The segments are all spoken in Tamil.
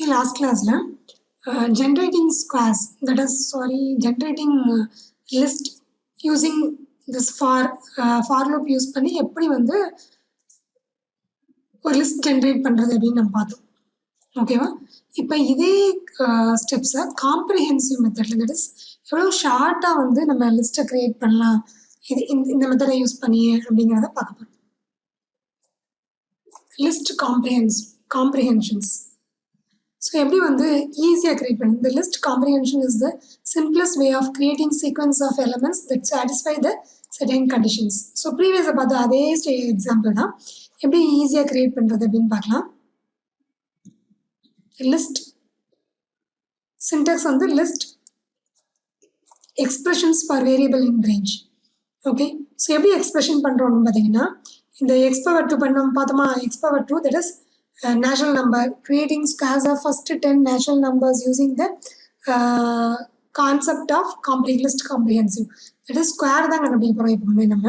last class generating squares, that is generating list using this for loop use பண்ணி எப்படி வந்து ஒரு லிஸ்ட் ஜென்ரேட் பண்ணுறது அப்படின்னு நம்ம பார்த்தோம். ஓகேவா? இப்போ இதே ஸ்டெப்ஸை காம்ப்ரிஹென்சிவ் மெத்தடில், தட் இஸ் எவ்வளோ ஷார்ட்டாக வந்து நம்ம லிஸ்ட்டை க்ரியேட் பண்ணலாம் இது இந்த மெத்தடை யூஸ் பண்ணி அப்படிங்கிறத பார்க்க போகிறோம். List comprehensions. ஸோ எப்படி வந்து ஈஸியாக க்ரியேட் பண்ணி, the list comprehension is the simplest way of creating sequence of elements that satisfy the certain conditions. So ப்ரீவியஸை பார்த்து அதே எக்ஸாம்பிள் தான் எப்படி ஈஸியாக க்ரியேட் பண்ணுறது அப்படின்னு பார்க்கலாம். லிஸ்ட் சின்டாக்ஸ் வந்து list expressions for variable in range. Okay, so எப்படி எக்ஸ்பிரஷன் பண்ணுறோம்னு பார்த்தீங்கன்னா, இந்த x power 2 பண்ணோம் பார்த்தோமா, x power 2 that is natural number, creating squares of first 10 natural numbers using the concept of list comprehensive. That is square தான் கண்டுபிடிக்க போகிறோம் எப்பவுமே நம்ம.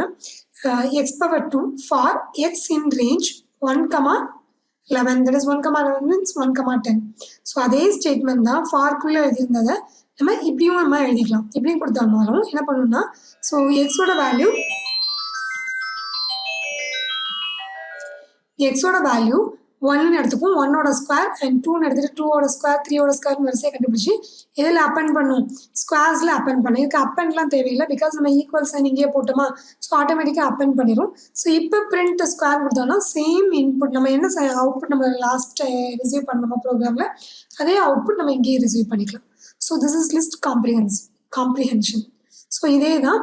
x power 2 for x in range 1,11, that is 1,11 means 1,10. So அதே ஸ்டேட்மெண்ட் தான் ஃபார்க்குள்ளே எழுதியிருந்ததை நம்ம இப்படியும் நம்ம எழுதிக்கலாம். இப்படியும் கொடுத்தாலும் என்ன பண்ணணும்னா, ஸோ எக்ஸோட வேல்யூ 1 எடுத்துப்போம், 1 ஸ்கொயர் அண்ட் 2 எடுத்துட்டு 2 ஸ்கொயர் 3 ஸ்கொயர் வரிசையை கண்டுபிடிச்சி இதில் அப்பன் பண்ணும், ஸ்கொயர்ஸில் அப்பன் பண்ணும். இதுக்கு அப்பன்லாம் தேவையில்லை, பிகாஸ் நம்ம ஈக்குவல் சைன் இங்கேயே போட்டோமா, ஸோ ஆட்டோமேட்டிக்காக அப்பன் பண்ணிடும். ஸோ இப்போ பிரிண்ட் ஸ்கொயர் கொடுத்தோம்னா சேம் இன்புட் நம்ம என்ன அவுட்புட் நம்ம லாஸ்ட் ரிசீவ் பண்ணோமா ப்ரோக்ராமில், அதே அவுட்புட் நம்ம இங்கேயே ரிசீவ் பண்ணிக்கலாம். So this is list comprehension. So இதே தான்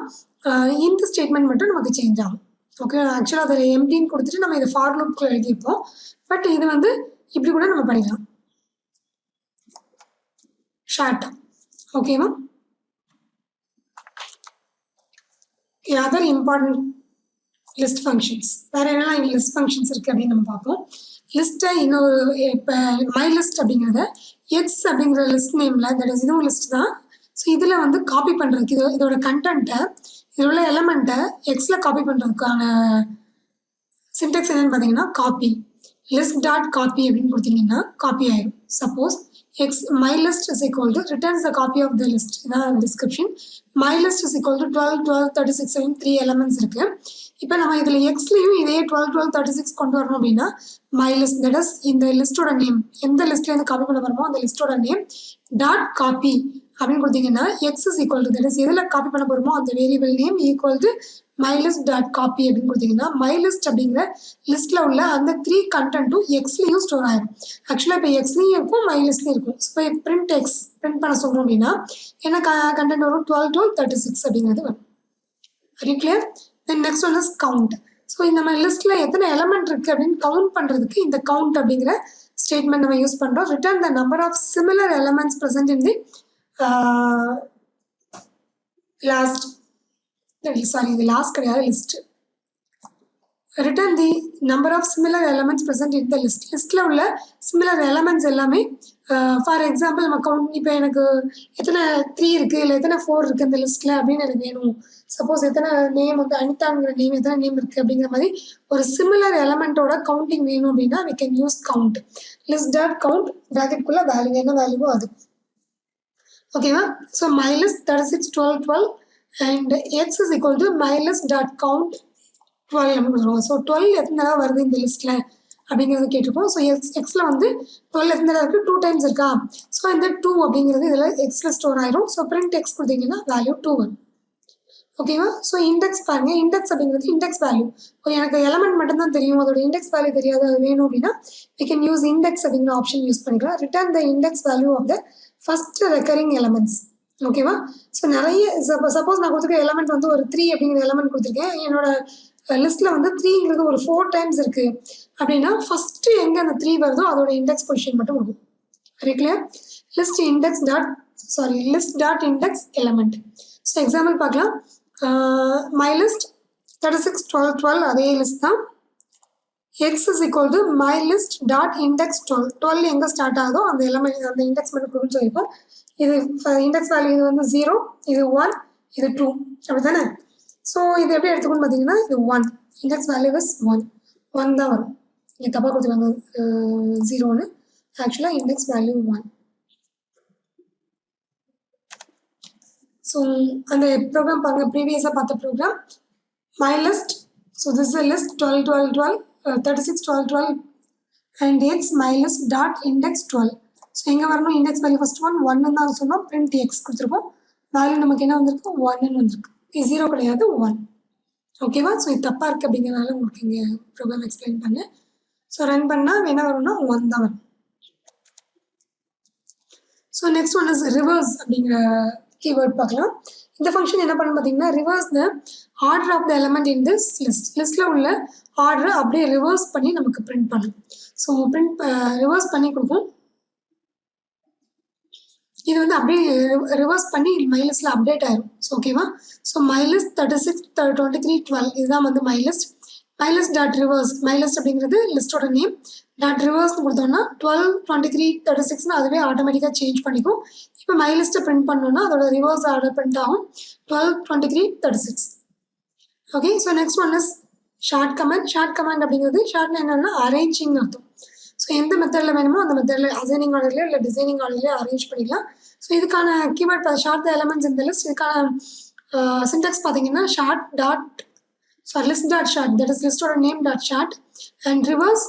இந்த ஸ்டேட்மெண்ட் மட்டும் நமக்கு சேஞ்ச் ஆகும். ஓகே, ஆக்சுவலாக அதில் எம்டின்னு கொடுத்துட்டு நம்ம இதை ஃபார் லூப்குள்ள எழுதிப்போம். பட் இது வந்து இப்படி கூட நம்ம பண்ணிக்கலாம் ஷார்ட்டா. ஓகேவா? அதர் இம்பார்ட்டன்ட் லிஸ்ட் ஃபங்க்ஷன்ஸ், வேறு என்னெல்லாம் லிஸ்ட் ஃபங்க்ஷன்ஸ் இருக்குது அப்படின்னு நம்ம பார்ப்போம். லிஸ்ட்டை இன்னொரு இப்போ மை லிஸ்ட் அப்படிங்கிறத எக்ஸ் அப்படிங்கிற லிஸ்ட் நேமில், தட் இஸ் இதுவும் லிஸ்ட் தான். ஸோ இதில் வந்து காப்பி பண்ணுறதுக்கு இதோட கண்டென்ட்டை, இதில் உள்ள எலமெண்ட்டை எக்ஸில் காப்பி பண்ணுறதுக்கான சின்டெக்ஸ் என்னன்னு பார்த்தீங்கன்னா காப்பி. லிஸ்ட் டாட் காப்பி அப்படின்னு கொடுத்தீங்கன்னா காப்பி ஆயிடும். Suppose X my list is equal to returns the copy of the list, இதான் description. My list is equal to 12, 12, 36 அப்படின்னு 3 எலமெண்ட்ஸ் இருக்குது. இப்போ நம்ம இதில் எக்ஸ்லேயும் இதே 12, 12, 36 கொண்டு வரணும் அப்படின்னா மை லிஸ்ட், தட் இஸ் இந்த லிஸ்ட்டோட நேம், எந்த லிஸ்ட்லேருந்து காப்பி பண்ண போகிறோமோ அந்த லிஸ்ட்டோட நேம் டாட் காப்பி அப்படின்னு கொடுத்தீங்கன்னா X is equal to, that is எதில் காப்பி பண்ண போகிறோமோ அந்த variable name equal to my list dot copy அப்படின்னு கொடுத்தீங்கன்னா மை லிஸ்ட் அப்படிங்கிற லிஸ்ட்டில் உள்ள அந்த 3 கண்டென்ட்டும் எக்ஸ்லேயும் ஸ்டோர் ஆகிடும். ஆக்சுவலாக இப்போ எக்ஸ்லேயும் இருக்கும், மை லிஸ்ட்லேயும் இருக்கும். இப்போ பிரிண்ட் பண்ண சொல்கிறோம் அப்படின்னா என்ன கண்டென்ட் வரும், 12, 12, 36 அப்படிங்கிறது வரும். Very clear? Then next one is count. So இந்த மாதிரி லிஸ்ட்டில் எத்தனை எலமெண்ட் இருக்குது அப்படின்னு கவுண்ட் பண்ணுறதுக்கு இந்த கவுண்ட் அப்படிங்கிற ஸ்டேட்மெண்ட் நம்ம யூஸ் பண்ணுறோம். Return the number of similar elements present in the last கிடையாது, list. Return the number of similar elements present in the list. லிஸ்ட்டில் உள்ள சிமிலர் எலமெண்ட்ஸ் எல்லாமே, ஃபார் எக்ஸாம்பிள் நம்ம கவுண்ட், இப்போ எனக்கு எத்தனை 3 இருக்குது இல்லை எத்தனை 4 இருக்குது இந்த லிஸ்ட்டில் அப்படின்னு எனக்கு வேணும். சப்போஸ் எத்தனை நேம் வந்து அனிதாங்கிற நேம் எத்தனை நேம் இருக்குது அப்படிங்கிற மாதிரி ஒரு சிமிலர் எலமெண்ட்டோட கவுண்டிங் வேணும் அப்படின்னா we can use count. List dot count ப்ராக்கெட்குள்ளே வேல்யூ என்ன வேல்யூவோ அது. ஓகேவா? So my list 36, 12, 12 and x is equal to mylist.count 12 நம்ம கொடுத்துருவோம். ஸோ 12 எத்தனை தடவை வருது இந்த லிஸ்ட்டில் அப்படிங்கிறது கேட்டிருக்கோம். ஸோ எக்ஸில் வந்து 12 எத்தனை தடவை இருக்குது, 2 times இருக்கா. ஸோ இந்த 2 அப்படிங்கிறது இதில் எக்ஸில் ஸ்டோர் ஆயிரும். ஸோ பிரிண்ட் எக்ஸ் கொடுத்தீங்கன்னா வேல்யூ 2 வரும். ஓகேவா? ஸோ இண்டெக்ஸ் பாருங்கள், இண்டெக்ஸ் அப்படிங்கிறது இண்டெக்ஸ் வேல்யூ. எனக்கு எலமெண்ட் மட்டும்தான் தெரியும், அதோட இண்டெக்ஸ் வேல்யூ தெரியாது, அது வேணும் அப்படின்னா we can use index அப்படிங்கிற ஆப்ஷன் யூஸ் பண்ணிக்கலாம். Return the index value of the first recurring elements. ஓகேவா? ஸோ நிறைய சப்போஸ் நான் கொடுத்துருக்க எலமெண்ட் வந்து ஒரு 3 அப்படிங்கிற எலமெண்ட் கொடுத்துருக்கேன். என்னோட லிஸ்ட்டில் வந்து 3ங்கிறது ஒரு 4 times இருக்குது அப்படின்னா ஃபஸ்ட்டு எங்கே அந்த 3 வருதோ அதோட இண்டெக்ஸ் பொசிஷன் மட்டும் கொடுக்கும். Very clear? List dot index element. So example பார்க்கலாம். மை லிஸ்ட் 36, 12, 12 அதே லிஸ்ட் தான். X is equal to my list dot index 12. 12 எங்கே ஸ்டார்ட் ஆகுதோ அந்த எலமெண்ட் அந்த இண்டெக்ஸ் மட்டும் கொடுக்குன்னு சொல்லியிருக்கோம். இது இண்டெக்ஸ் வேல்யூ இது வந்து 0, இது 1, இது 2 அப்படி தானே. ஸோ இது எப்படி எடுத்துக்கணும்னு பார்த்தீங்கன்னா இது 1, இண்டெக்ஸ் வேல்யூ இஸ் 1 தான் வரும். இங்கே தப்பாக கொடுத்துருக்காங்க 0ன்னு. ஆக்சுவலாக இண்டெக்ஸ் வேல்யூ 1. ஸோ அந்த ப்ரோக்ராம் பாருங்கள், ப்ரீவியஸாக பார்த்த program my list. So this is a list 12 12 12 36 12 12 and x my list dot index 12. So எங்கே வரணும், இண்டெக்ஸ் வேல்யூ ஃபஸ்ட் ஒன்னு தான் சொன்னோம், பிரிண்ட் எக்ஸ் கொடுத்துருக்கோம், வேல்யூ நமக்கு என்ன வந்திருக்கு, 1ன்னு வந்திருக்கு, 0 கிடையாது 1. ஓகேவா? ஸோ இது தப்பாக இருக்குது அப்படிங்கிறனால உங்களுக்கு இங்கே ப்ரோக்ராம் எக்ஸ்பிளைன் பண்ணேன். ஸோ ரன் பண்ணால் என்ன வரும்னா 1 தான் வரும். So next one is reverse அப்படிங்கிற கீவேர்ட் பார்க்கலாம். இந்த ஃபங்க்ஷன் என்ன பண்ணணும் பார்த்தீங்கன்னா, reverse the order of the element in this list. லிஸ்ட்டில் உள்ள ஆர்டரை அப்படியே ரிவர்ஸ் பண்ணி நமக்கு பிரிண்ட் பண்ணணும். ஸோ ரிவர்ஸ் பண்ணி கொடுக்கும். இது வந்து அப்படியே ரிவர்ஸ் பண்ணி மை லிஸ்ட்டில் அப்டேட் ஆயிரும். ஸோ ஓகேவா? ஸோ மை லிஸ்ட் 36 23 12 இதுதான் வந்து my list. My list dot reverse, my list அப்படிங்கிறது லிஸ்ட்டோட நேம், டாட் ரிவர்ஸ்னு கொடுத்தோம்னா 12 23 36ன்னு அதுவே ஆட்டோமேட்டிக்காக சேஞ்ச் பண்ணிக்கும். இப்போ மை லிஸ்ட்டை பிரிண்ட் பண்ணோன்னா அதோட ரிவர்ஸ் ஆர்டர் பிரிண்ட் ஆகும் 12 23 36. Okay, so next one is short comment. Short comment அப்படிங்கிறது ஷார்ட்னா என்னென்னா அரேஞ்சிங்னு அர்த்தம். ஸோ எந்த மெத்தடில் வேணுமோ அந்த மெத்தடில் அசைனிங் ஆர்டர்லேயோ இல்லை டிசைனிங் ஆர்டர்லேயோ அரேஞ்ச் பண்ணிக்கலாம். ஸோ இதுக்கான கீவேர்ட் ஷார்ட் த எலமெண்ட்ஸ் இந்த லிஸ்ட். இதுக்கான சின்டாக்ஸ் பார்த்தீங்கன்னா sort dot list dot sort, that is லிஸ்டோட name dot sort and reverse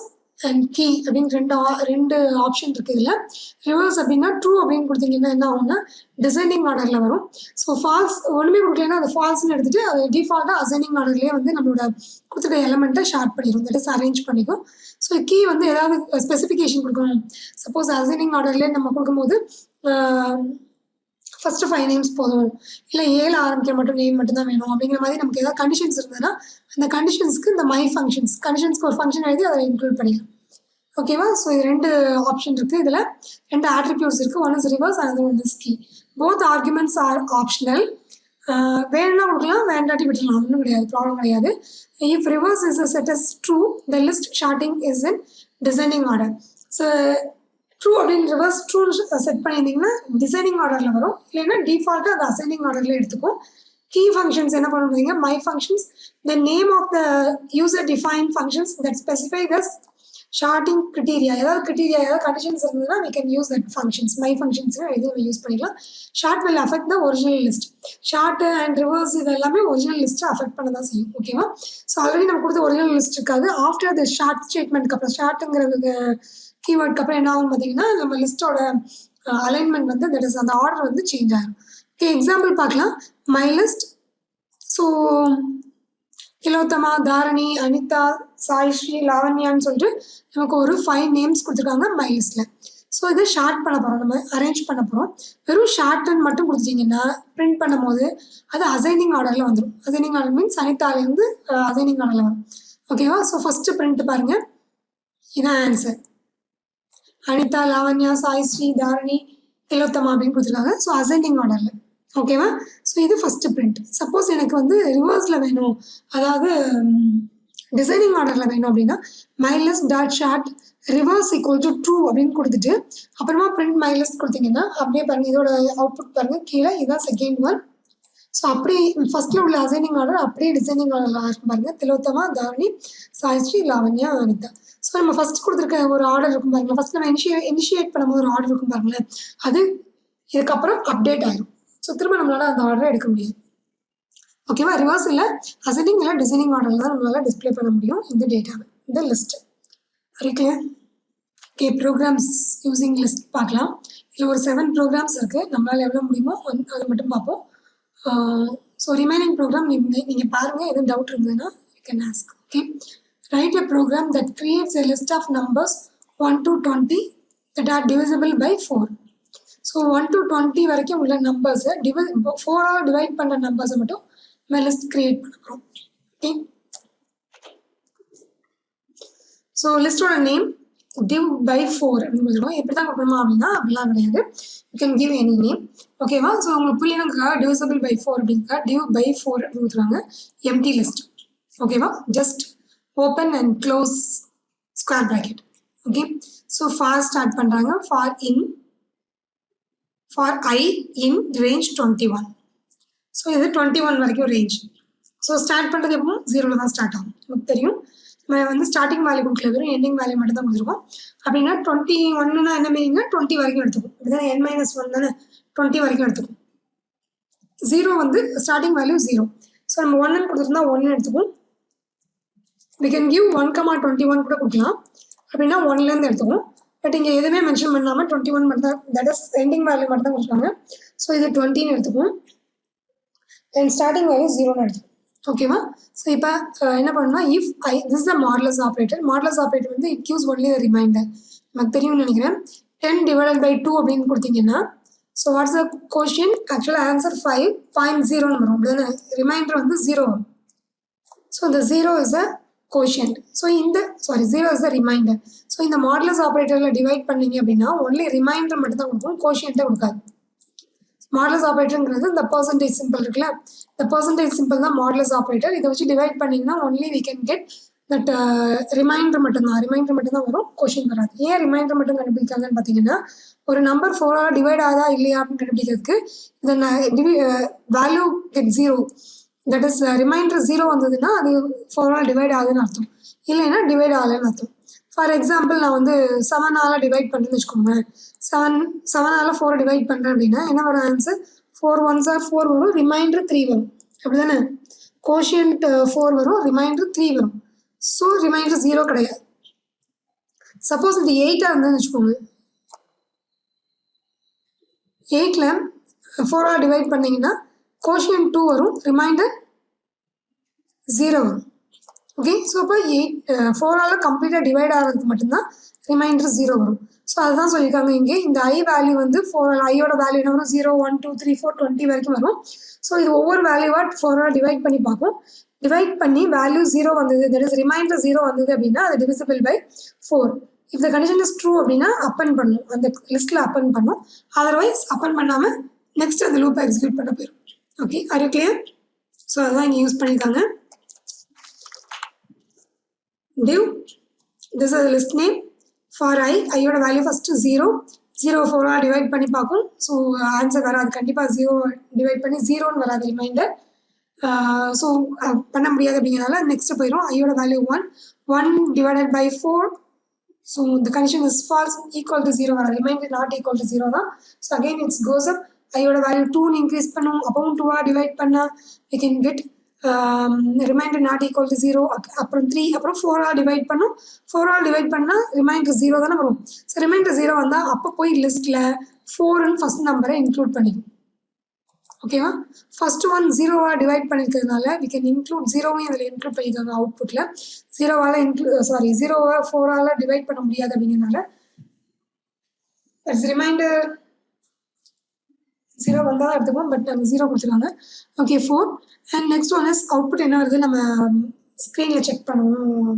and key அப்படின்னு ரெண்டு ஆப்ஷன் இருக்குது இதில். ரிவர்ஸ் அப்படின்னா ட்ரூ அப்படின்னு கொடுத்தீங்கன்னா என்ன ஆகும்னா டிசைனிங் ஆர்டரில் வரும். ஸோ ஃபால்ஸ் ஒன்றுமே கொடுக்கலன்னா அது ஃபால்ஸ்ன்னு எடுத்துகிட்டு அது டிஃபால்ட்டாக அசைனிங் ஆர்டர்லேயே வந்து நம்மளோட கொடுத்துருக்க எலமெண்ட்டை ஷார்ட் பண்ணிடும், தட் இஸ் அரேஞ்ச் பண்ணிக்கும். ஸோ கீ வந்து ஏதாவது ஸ்பெசிஃபிகேஷன் கொடுக்கணும். சப்போஸ் அசைனிங் ஆர்டர்லேயே நம்ம கொடுக்கும்போது ஃபஸ்ட்டு 5 நேம்ஸ் போதும், இல்லை 7 ஆரம்பிக்கிற மட்டும் நேம் மட்டும்தான் வேணும் அப்படிங்கிற மாதிரி நமக்கு ஏதாவது கண்டிஷன்ஸ் இருந்ததுன்னா அந்த கண்டிஷன்ஸ்க்கு இந்த மை ஃபங்க்ஷன்ஸ் கண்டிஷன்ஸ்க்கு ஒரு ஃபங்க்ஷன் எழுதி அதை இன்க்ளூட் பண்ணிக்கலாம். ஓகேவா? ஸோ இது 2 ஆப்ஷன் இருக்குது. இதில் 2 ஆட்ரிபியூட்ஸ் இருக்குது. One is reverse, another one is key. Both arguments are optional. வேணும்னா கொடுக்கலாம், வேண்டாட்டி விட்டுலாம், ஒன்றும் கிடையாது, ப்ராப்ளம் கிடையாது. If reverse is a set is true, the list sorting is in descending order. So true அப்படின்னு ரிவர்ஸ் ட்ரூ செட் பண்ணியிருந்தீங்கன்னா டிசைனிங் ஆர்டரில் வரும், இல்லைன்னா டிஃபால்ட்டாக அது அசைனிங் ஆர்டரில் எடுத்துக்கும். கீ ஃபங்க்ஷன்ஸ் என்ன பண்ணுறீங்க, my functions the name of the user define functions that specify the sorting criteria. ஏதாவது கிரிட்டீரியா ஏதாவது கண்டிஷன்ஸ் இருந்ததுன்னா we can use that functions, my functions இது நம்ம யூஸ் பண்ணிக்கலாம். Short will affect the original list. Short and reverse இது எல்லாமே ஒரிஜினல் லிஸ்ட்டை அஃபெக்ட் பண்ண தான் செய்யும். ஓகேவா? ஸோ ஆல்ரெடி நம்ம கொடுத்த ஒரிஜினல் லிஸ்ட் இருக்காது. ஆஃப்டர் த ஷார்ட் ஸ்டேட்மெண்ட்க்கு அப்புறம் ஷார்ட்டுங்கிறது கீவேர்டுக்கு அப்புறம் என்ன ஆகும்னு பார்த்தீங்கன்னா நம்ம லிஸ்ட்டோட அலைன்மெண்ட் வந்து தட் இஸ் அந்த ஆர்டர் வந்து சேஞ்ச் ஆகும். ஓகே, எக்ஸாம்பிள் பார்க்கலாம். My list. So Tilottama, Dharani, Anitha, Saishree, லாவண்யான்னு சொல்லிட்டு நமக்கு ஒரு 5 நேம்ஸ் கொடுத்துருக்காங்க மை லிஸ்ட்டில். ஸோ இதை ஷார்ட் பண்ண போகிறோம், நம்ம அரேஞ்ச் பண்ண போகிறோம். வெறும் ஷார்ட்டன் மட்டும் கொடுத்துட்டிங்கன்னா பிரிண்ட் பண்ணும் போது அது அசைனிங் ஆர்டரில் வந்துடும். அசைனிங் ஆர்டர் மீன்ஸ் அனிதாலேருந்து அசைனிங் ஆர்டரில் வரும். ஓகேவா? ஸோ ஃபஸ்ட்டு பிரிண்ட் பாருங்கள், இதான் ஆன்சர். அனிதா, லாவண்யா, சாய்ஸ்ரீ, தாரணி, திலோத்தமா அப்படின்னு கொடுத்துருக்காங்க. ஸோ அசைனிங் ஆர்டரில். ஓகேவா? ஸோ இது ஃபஸ்ட்டு பிரிண்ட். சப்போஸ் எனக்கு வந்து ரிவர்ஸில் வேணும், அதாவது டிசைனிங் ஆர்டரில் வேணும் அப்படின்னா my list dot short reverse equal to true அப்படின்னு கொடுத்துட்டு அப்புறமா பிரிண்ட் மை லிஸ்ட் கொடுத்தீங்கன்னா அப்படியே பாருங்கள், இதோட அவுட்புட் பாருங்கள் கீழே, இதுதான் செகண்ட் ஒன். ஸோ அப்படியே ஃபஸ்ட்டில் உள்ள அசைனிங் ஆர்டர் அப்படியே டிசைனிங் ஆர்டரில் இருக்கும் பாருங்கள். திலோத்தமா, தாரணி, சாய்ஸ்ரீ, லாவண்யா, அனிதா. ஸோ நம்ம ஃபஸ்ட் கொடுத்துருக்க ஒரு ஆர்டர் இருக்கும் பாருங்களேன், ஃபஸ்ட் நம்ம இனிஷியேட் பண்ணும்போது ஒரு ஆர்டர் இருக்கும் பாருங்களேன், அது இதுக்கப்புறம் அப்டேட் ஆகிடும். ஸோ திரும்ப நம்மளால் அந்த ஆர்டரை எடுக்க முடியாது. ஓகேவா? ரிவர்ஸ் இல்லை அசைனிங் இல்லை டிசைனிங் ஆர்டரில் தான் நம்மளால் டிஸ்பிளே பண்ண முடியும் இந்த டேட்டாவை, இந்த list. Okay, okay, programs using list பார்க்கலாம். இதில் ஒரு 7 ப்ரோக்ராம்ஸ் இருக்குது. நம்மளால் எவ்வளோ முடியுமோ அதை மட்டும் பார்ப்போம். ஸோ ரிமைனிங் ப்ரோக்ராம் நீங்கள் பாருங்கள், எதுவும் டவுட் இருந்ததுன்னா you can ask. Okay, write a program that creates a list of numbers 1 to 20 that are divisible by 4. So 1 to 20 வரைக்கும் உள்ள நம்பர்ஸை 4ஆல் டிவைட் பண்ணுற நம்பர்ஸை மட்டும் நம்ம லிஸ்ட் கிரியேட் பண்ண போகிறோம். ஓகே, ஸோ லிஸ்டோட நேம் div by 4 அப்படின்னு கொடுத்துருக்கோம். எப்படி தான் கொடுக்கணுமா அப்படின்னா அப்படிலாம் கிடையாது, you can give any name. ஓகேவா? ஸோ உங்களுக்கு புரியணுங்கிறதுக்காக divisible by 4 அப்படிங்கிறா div by 4 அப்படின்னு கொடுத்துருவாங்க. Empty list. ஓகேவா? Just open and close square bracket. Okay, so for start பண்ணுறாங்க. For I in range 21. So இது 21 வரைக்கும் ரேஞ்ச். ஸோ ஸ்டார்ட் பண்ணுறது எப்போ 0ல் தான் ஸ்டார்ட் ஆகும், நமக்கு தெரியும். நம்ம வந்து ஸ்டார்டிங் வேல்யூ கொடுக்கல, வெறும் எண்டிங் வேல்யூ மட்டும் தான் கொடுத்துருக்கோம். அப்படின்னா 21னா என்ன மீனிங்னா 20 வரைக்கும் எடுத்துக்கும். இதுதான் n-1 தானே, 20 வரைக்கும் எடுத்துக்கும். 0 வந்து ஸ்டார்டிங் வேல்யூ 0. ஸோ நம்ம 1 கொடுத்துருந்தா 1 எடுத்துக்கும். we can give 1,21 கூட கொடுக்கலாம். அப்படின்னா 1லேருந்து எடுத்துக்கும். பட் இங்கே எதுவுமே மென்ஷன் பண்ணாமல் 21 மட்டும் தான், தட் இஸ் எண்டிங் வேல்யூ மட்டும் தான் கொடுத்துருக்காங்க. ஸோ இது 20ன்னு எடுத்துக்கும். தென் ஸ்டார்டிங் வேல்யூ 0ன்னு எடுத்துக்கும். ஓகேவா? ஸோ இப்போ என்ன பண்ணணும்னா, if this is the modulus operator. Modulus operator வந்து it gives only the remainder. நமக்கு தெரியும்னு நினைக்கிறேன். 10 divided by 2 அப்படின்னு கொடுத்தீங்கன்னா, ஸோ வாட்ஸ் த கோஷியன்? ஆக்சுவலாக ஆன்சர் 5.0 வரும். அப்படிதானே? ரிமைண்டர் வந்து 0 வரும். ஸோ இந்த 0 இஸ் அ கோஷியன்ட். ஸோ இந்த 0 இஸ் த ரிமைண்டர். ஸோ இந்த மாடுலஸ் ஆப்ரேட்டரில் டிவைட் பண்ணீங்க அப்படின்னா ஒன்லி ரிமைண்டர் மட்டும் தான் கொடுக்கும், கோஷியன்ட்டே கொடுக்காது. மாடுலஸ் ஆப்ரேட்டருங்கிறது இந்த பர்சன்டேஜ் சிம்பிள் இருக்குல்ல, இந்த பர்சன்டேஜ் சிம்பிள் தான் மாடுலஸ் ஆப்ரேட்டர். இதை வச்சு டிவைட் பண்ணிங்கன்னா only we can get that remainder மட்டும்தான் வரும், கொஷின் வராது. ஏன் ரிமைண்டர் மட்டும் கண்டுபிடிக்காங்கன்னு பார்த்தீங்கன்னா, ஒரு நம்பர் 4ஆல் டிவைட் ஆகுதா இல்லையா அப்படின்னு கண்டுபிடிக்கிறதுக்கு இந்த value get 0, that is remainder 0 வந்ததுன்னா அது 4ஆல் டிவைட் ஆகுதுன்னு அர்த்தம், இல்லைன்னா டிவைட் ஆகலைன்னு அர்த்தம். ஃபார் எக்ஸாம்பிள் நான் வந்து 7ஆல் டிவைட் பண்ணுறேன்னு வச்சுக்கோங்க. 7ஆல் 4 டிவைட் பண்ணுறேன் அப்படின்னா என்ன வரும் ஆன்சர்? 4 1s are 4 வரும், ரிமைண்டர் 3 வரும். அப்படி தானே? கோஷியன்ட் 4 வரும், ரிமைண்டர் 3 வரும். ஸோ ரிமைண்டர் 0 கிடையாது. சப்போஸ் இது 8ஆக இருந்ததுன்னு வச்சுக்கோங்க. 8ல் 4ஆல் டிவைட் பண்ணிங்கன்னா கோஷியன்ட் 2 வரும், ரிமைண்டர் 0 வரும். ஓகே, ஸோ அப்போ 4ஆல் கம்ப்ளீட்டாக டிவைட் ஆகிறதுக்கு மட்டும்தான் ரிமைண்டர் 0 வரும். ஸோ அதுதான் சொல்லியிருக்காங்க இங்கே. இந்த ஐ வேல்யூ வந்து 4ஆல், ஐயோட வேல்யூ என்ன வரும்? 0 1 2 3 4 20 வரைக்கும் வரும். ஸோ இது ஒவ்வொரு வேல்யூவாக 4ஆல் டிவைட் பண்ணி பார்ப்போம். டிவைட் பண்ணி வேல்யூ 0 வந்தது, தட் இஸ் ரிமைண்டர் 0 வந்தது அப்படின்னா அது divisible by 4. If the condition is true அப்படின்னா அப்பன் பண்ணும், அந்த லிஸ்ட்டில் அப்பன் பண்ணும். அதர்வைஸ் அப்பன் பண்ணாமல் நெக்ஸ்ட் அந்த லூப்பை எக்ஸிக்யூட் பண்ண போயிடும். Okay, are you clear? So அதுதான் இங்கே யூஸ் பண்ணியிருக்காங்க. div, this is a list name for I. ஐயோட வேல்யூ ஃபஸ்ட்டு 0 4ஆல் டிவைட் பண்ணி பார்க்கும். ஸோ ஆன்சர் வராது, கண்டிப்பாக 0 டிவைட் பண்ணி 0ன்னு வராது ரிமைண்டர். ஸோ பண்ண முடியாது அப்படிங்கிறனால நெக்ஸ்ட்டு போயிடும். ஐயோட value 1 divided by 4. So the condition is false, equal to 0 வராது, ரிமைண்டர் நாட் ஈக்குவல் டு 0 தான். So again it's goes up. ஐயோட வேல்யூ 2ன்னு இன்க்ரீஸ் பண்ணும், அப்பவும் 2ஆக டிவைட் பண்ணால் we can get remainder not equal to 0. அப்புறம் 3, அப்புறம் 4ஆல் டிவைட் பண்ணும். 4ஆல் டிவைட் பண்ணால் ரிமைண்டர் 0 தானே வரும். ஸோ ரிமைண்டர் 0 வந்தால் அப்போ போய் லிஸ்ட்டில் 4ன்னு ஃபஸ்ட் நம்பரை இன்க்ளூட் பண்ணிக்கும். ஓகேவா? ஃபர்ஸ்ட் ஒன் 0ஆக டிவைட் பண்ணியிருக்கிறதுனால we can include 0வையும் அதில் இன்க்ளூட் பண்ணியிருக்காங்க அவுட்புட்டில். 0ஆல் 0வை 4ஆல் டிவைட் பண்ண முடியாது அப்படிங்கிறதுனால ரிமைண்டர் 0 வந்தால் தான் எடுத்துக்கோம், பட் நம்ம 0 கொடுத்துருக்காங்க. Okay, 4. And next one is output என்ன வருது நம்ம ஸ்க்ரீனில் செக் பண்ணுவோம்,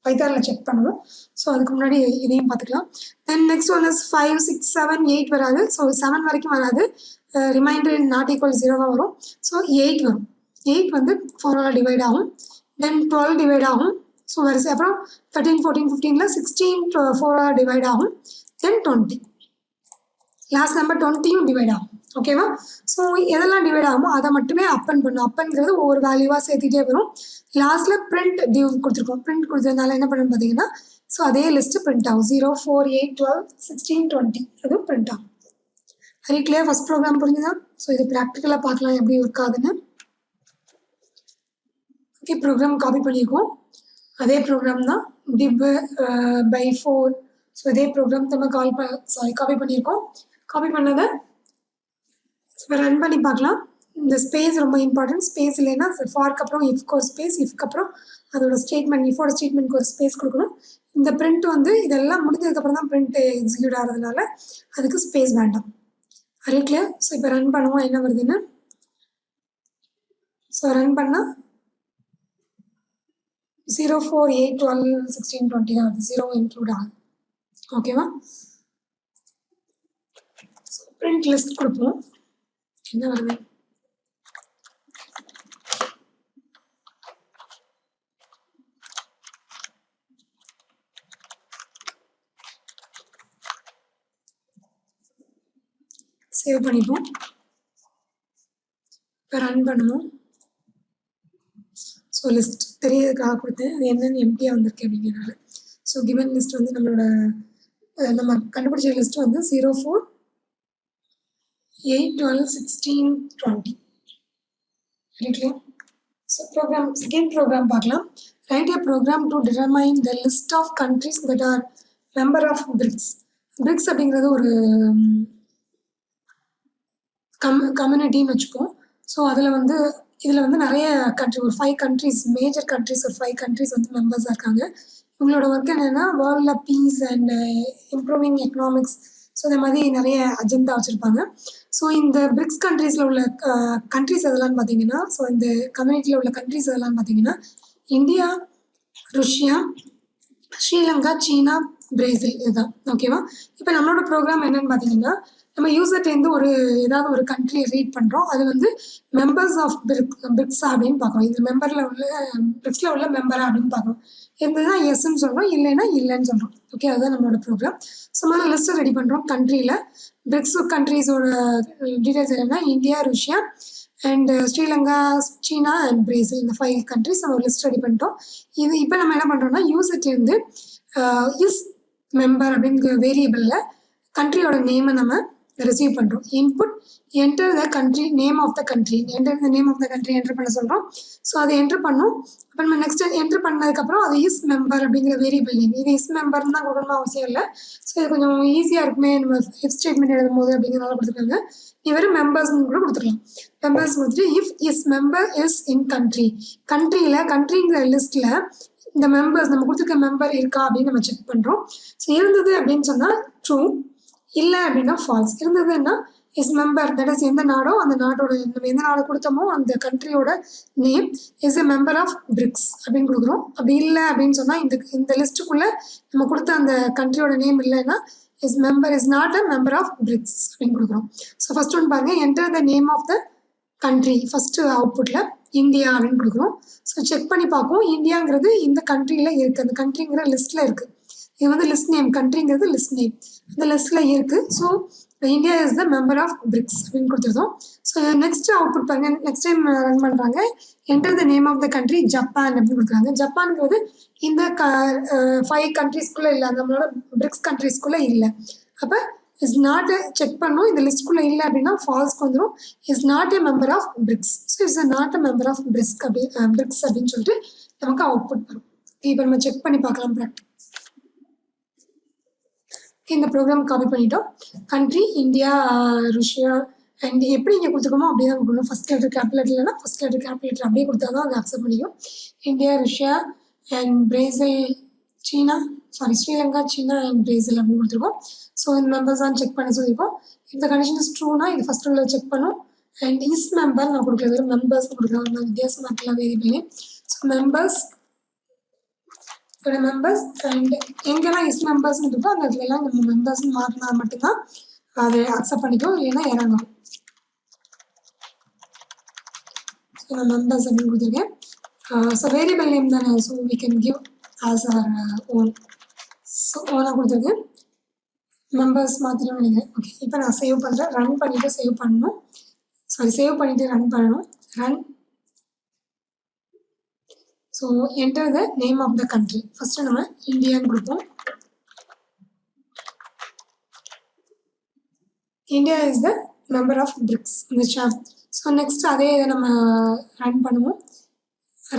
பைத்தானில் செக் பண்ணுவோம். ஸோ அதுக்கு முன்னாடி இதையும் பார்த்துக்கலாம். தென் நெக்ஸ்ட் ஒன் இஸ் 5 6 7 8 வராது. ஸோ 7 வரைக்கும் வராது, ரிமைண்டர் நாட் ஈக்குவல் 0 தான் வரும். ஸோ 8 வரும். 8 வந்து 4ஆல் டிவைட் ஆகும். தென் 12 டிவைட் ஆகும். ஸோ வரிசை அப்புறம் 13 14 15ல் 16 4ஆல் டிவைட் ஆகும். தென் 20, லாஸ்ட் நம்பர் 20யும் டிவைட் ஆகும். ஓகேவா? ஸோ எதெல்லாம் டிவைட் ஆகுமோ அதை மட்டுமே அப்பன் பண்ணும். அப்பன்கிறது ஒவ்வொரு வேல்யூவாக சேர்த்துட்டே வரும். லாஸ்ட்டில் பிரிண்ட் டிவ் கொடுத்துருக்கோம். பிரிண்ட் கொடுத்ததுனால என்ன பண்ணணும்னு பார்த்தீங்கன்னா, ஸோ அதே லிஸ்ட்டு பிரிண்ட் ஆகும். 0 4 8 12 16 20 அதுவும் பிரிண்ட் ஆகும். Very clear? ஃபஸ்ட் ப்ரோக்ராம் புரிஞ்சுதா? ஸோ இது ப்ராக்டிக்கலாக பார்க்கலாம் எப்படி ஒர்க் ஆகுதுன்னு. ஓகே, ப்ரோக்ராம் காப்பி பண்ணியிருக்கோம். அதே ப்ரோக்ராம் தான், div by 4. ஸோ இதே ப்ரோக்ராம் நம்ம காப்பி பண்ணியிருக்கோம். காப்பி பண்ணதை இப்போ ரன் பண்ணி பார்க்கலாம். இந்த ஸ்பேஸ் ரொம்ப இம்பார்ட்டன்ட். ஸ்பேஸ் இல்லைன்னா ஃபார்க்கு அப்புறம் இஃப்க்கு ஒரு ஸ்பேஸ், இஃப்க்கு அப்புறம் அதோட ஸ்டேட்மெண்ட், இஃபோட ஸ்டேட்மெண்ட்க்கு ஒரு ஸ்பேஸ் கொடுக்கணும். இந்த பிரிண்ட் வந்து இதெல்லாம் முடிஞ்சதுக்கப்புறம் தான் பிரிண்ட் எக்ஸிக்யூட் ஆகிறதுனால அதுக்கு ஸ்பேஸ் வேண்டாம். Very clear? ஸோ இப்போ ரன் பண்ணுவோம் என்ன வருதுன்னு. ஸோ ரன் பண்ணால் 0 4 8 12 16 20 தான் வருது, 0 இன்க்ளூட் ஆகுது. ஓகேவா? ஸோ பிரிண்ட் லிஸ்ட் கொடுப்போம். என்ன வருது? சேவ் பண்ணிப்போம். இப்போ ரன் பண்ணுவோம். ஸோ லிஸ்ட் தெரியறதுக்காக கொடுத்தேன். அது என்னென்னு எம்டியாக வந்திருக்கு அப்படிங்கிறனால. ஸோ கிவன் லிஸ்ட் வந்து நம்மளோட நம்ம கண்டுபிடிச்ச லிஸ்ட் வந்து 0, 4, 8, 12, 16, 20. சரிங்களா? ஸோ செகண்ட் ப்ரோக்ராம் பார்க்கலாம். Right a program to determine the list of countries that are member of BRICS. BRICS அப்படிங்கிறது ஒரு கம்யூனிட்டின்னு வச்சுப்போம். ஸோ இதில் வந்து நிறைய கண்ட்ரி, ஒரு 5 கண்ட்ரிஸ், மேஜர் கண்ட்ரிஸ், ஒரு 5 கண்ட்ரிஸ் வந்து மெம்பர்ஸாக இருக்காங்க. இவங்களோட ஒர்க் என்னென்னா வேர்ல்டில் peace and improving economics, so இந்த மாதிரி நிறைய அஜெண்டா வச்சுருப்பாங்க. ஸோ இந்த பிரிக்ஸ் கண்ட்ரீஸில் உள்ள கண்ட்ரிஸ் எதெல்லாம்னு பார்த்தீங்கன்னா, ஸோ இந்த கம்யூனிட்டியில் உள்ள கண்ட்ரிஸ் எதெல்லாம்னு பார்த்தீங்கன்னா இந்தியா, ருஷ்யா, ஸ்ரீலங்கா, சீனா, பிரேசில், இதுதான். ஓகேவா? இப்போ நம்மளோட ப்ரோக்ராம் என்னன்னு பார்த்தீங்கன்னா, நம்ம யூசர்ட்டேருந்து ஏதாவது ஒரு கண்ட்ரியை ரீட் பண்ணுறோம். அது வந்து மெம்பர்ஸ் ஆஃப் பிரிக்ஸ் அப்படின்னு பார்க்குறோம். இந்த மெம்பரில் உள்ள பிரிக்ஸில் உள்ள மெம்பரா அப்படின்னு பார்க்குறோம். இருந்ததுன்னா எஸ்ன்னு சொல்கிறோம், இல்லைன்னா இல்லைன்னு சொல்கிறோம். ஓகே, அதுதான் நம்மளோட ப்ரோக்ராம். ஸோ முதல்ல லிஸ்ட்டை ரெடி பண்ணுறோம். கண்ட்ரியில் பிரிக்ஸ் கண்ட்ரிஸோட டீட்டெயில்ஸ் என்னென்னா India, Russia and Sri Lanka, China and Brazil, இந்த 5 கண்ட்ரிஸ் நம்ம லிஸ்ட் ரெடி பண்ணிட்டோம். இப்போ நம்ம என்ன பண்ணுறோம்னா யூசர்ட்டேருந்து இஸ் மெம்பர் அப்படிங்கிற வேரியபிளில் கண்ட்ரியோட நேமை நம்ம ரிசீவ் பண்ணுறோம். Input enter the country, name of the country, enter the name of the country enter பண்ண சொல்கிறோம். ஸோ அதை என்டர் பண்ணோம். அப்போ நம்ம நெக்ஸ்ட் என்டர் பண்ணதுக்கப்புறம் அது இஸ் மெம்பர் அப்படிங்கிற வேரியபிள் நேம், இது இஸ் மெம்பர்னு தான் கொடுக்கணும் அவசியம் இல்லை. ஸோ இது கொஞ்சம் ஈஸியாக இருக்குமே நம்ம இஃப் ஸ்டேட்மெண்ட் எழுதும் போது அப்படிங்கிறனால கொடுத்துருக்காங்க. நீ வெறும் மெம்பர்ஸ்னு கூட கொடுத்துக்கலாம். மெம்பர்ஸ் வந்துட்டு if is member is in country, கண்ட்ரிங்கிற லிஸ்ட்டில் இந்த மெம்பர்ஸ் நம்ம கொடுத்துருக்க மெம்பர் இருக்கா அப்படின்னு நம்ம செக் பண்ணுறோம். ஸோ இருந்தது அப்படின்னு சொன்னால் ட்ரூ, இல்லை அப்படின்னா ஃபால்ஸ். இருந்ததுன்னா இஸ் மெம்பர், தட் இஸ் எந்த நாடோ அந்த நாட்டோட நம்ம எந்த நாடு கொடுத்தோமோ அந்த கண்ட்ரியோட name is a member of BRICS அப்படின்னு கொடுக்குறோம். அப்படி இல்லை அப்படின்னு சொன்னால் இந்த லிஸ்ட்டுக்குள்ளே நம்ம கொடுத்த அந்த கண்ட்ரியோட நேம் இல்லைன்னா is not a member of BRICS அப்படின்னு கொடுக்குறோம். ஸோ ஃபர்ஸ்ட் ஒன்று பாருங்கள், enter the name of the country. First அவுட்புட்டில் இந்தியா அப்படின்னு கொடுக்குறோம். ஸோ செக் பண்ணி பார்ப்போம், இந்தியாங்கிறது இந்த கண்ட்ரியில் இருக்குது, அந்த கண்ட்ரிங்கிற லிஸ்ட்டில் இருக்குது. இது வந்து லிஸ்ட் நேம், கண்ட்ரிங்கிறது லிஸ்ட் நேம், இந்த லிஸ்ட்டில் இருக்குது. So India is the member of BRICS அப்படின்னு கொடுத்துருந்தோம். ஸோ நெக்ஸ்ட் அவுட்புட் பாருங்கள், நெக்ஸ்ட் டைம் ரன் பண்ணுறாங்க, enter the name of the country Japan அப்படின்னு கொடுக்குறாங்க. ஜப்பான்ங்கிறது இந்த 5 கண்ட்ரிஸ்குள்ளே இல்லை, நம்மளோட பிரிக்ஸ் கண்ட்ரிஸ்குள்ளே இல்லை. அப்போ இஸ் நாட் செக் பண்ணோம், இந்த லிஸ்ட்குள்ளே இல்லை அப்படின்னா ஃபால்ஸ்க்கு வந்துடும். Is not a member of BRICS. So is not a member of BRICS அப்படின்னு சொல்லிட்டு நமக்கு அவுட்புட் வரும். இப்போ நம்ம செக் பண்ணி பார்க்கலாம் ப்ராக்டிஸ். இந்த ப்ரோக்ராம் காப்பி பண்ணிட்டோம். கண்ட்ரி இந்தியா, ருஷ்யா அண்ட் எப்படி இங்கே கொடுத்துருக்கோமோ அப்படியே தான் கொடுக்கணும். ஃபஸ்ட் லெட்டர் கேபிட்டல் இல்லைன்னா ஃபஸ்ட் லெட்டர் கேபிட்டல் அப்படியே கொடுத்தா தான் அதை அக்செப்ட் பண்ணிக்கும். India, Russia and Brazil, Sri Lanka, China and Brazil அப்படின்னு கொடுத்துருக்கோம். ஸோ இந்த மெம்பர்ஸ் தான் செக் பண்ண சொல்லியிருக்கோம். இந்த கண்டிஷன் இஸ் ட்ரூனா இது ஃபஸ்ட் உள்ள செக் பண்ணும். அண்ட் இஸ் மெம்பர் நான் கொடுக்கல, வெறும் மெம்பர்ஸ் கொடுக்குறோம், நான் வித்தியாசமாக இருக்கலாம் வேரியபிள். ஸோ மெம்பர்ஸ் அண்ட் எங்கெல்லாம் இஸ் மெம்பர்ஸ்னு இருக்கோ அந்த இடத்துலலாம் நம்ம மெம்பர்ஸ்னு மாற்றினா மட்டும்தான் அதை அக்செப்ட் பண்ணிக்கும், இல்லைன்னா இறங்கும். ஸோ நான் மெம்பர்ஸ் அப்படின்னு கொடுத்துருக்கேன். ஸோ வேரியபிள் நேம் தானே, so we can give as our own. So ஓனாக கொடுத்துருக்கேன். மெம்பர்ஸ் மாற்றிடும் நினைக்கிறேன். ஓகே, இப்போ நான் சேவ் பண்ணுறேன். ரன் பண்ணிவிட்டு சேவ் பண்ணணும். சேவ் பண்ணிவிட்டு ரன் பண்ணணும். Run. So enter the name of the country. First நம்ம இந்தியான்னு கொடுப்போம். India is the member of BRICS இந்த ஷாப். ஸோ நெக்ஸ்ட் அதே இதை நம்ம ரன் பண்ணுவோம்.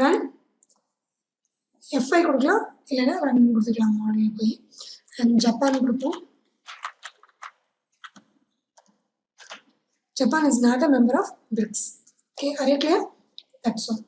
ரன் F5 கொடுக்கலாம், இல்லைன்னா ரன் கொடுத்துக்கலாம் மாடலில் போய். அண்ட் ஜப்பான் கொடுப்போம். Japan is not a member of BRICS. Okay, are you clear? That's all.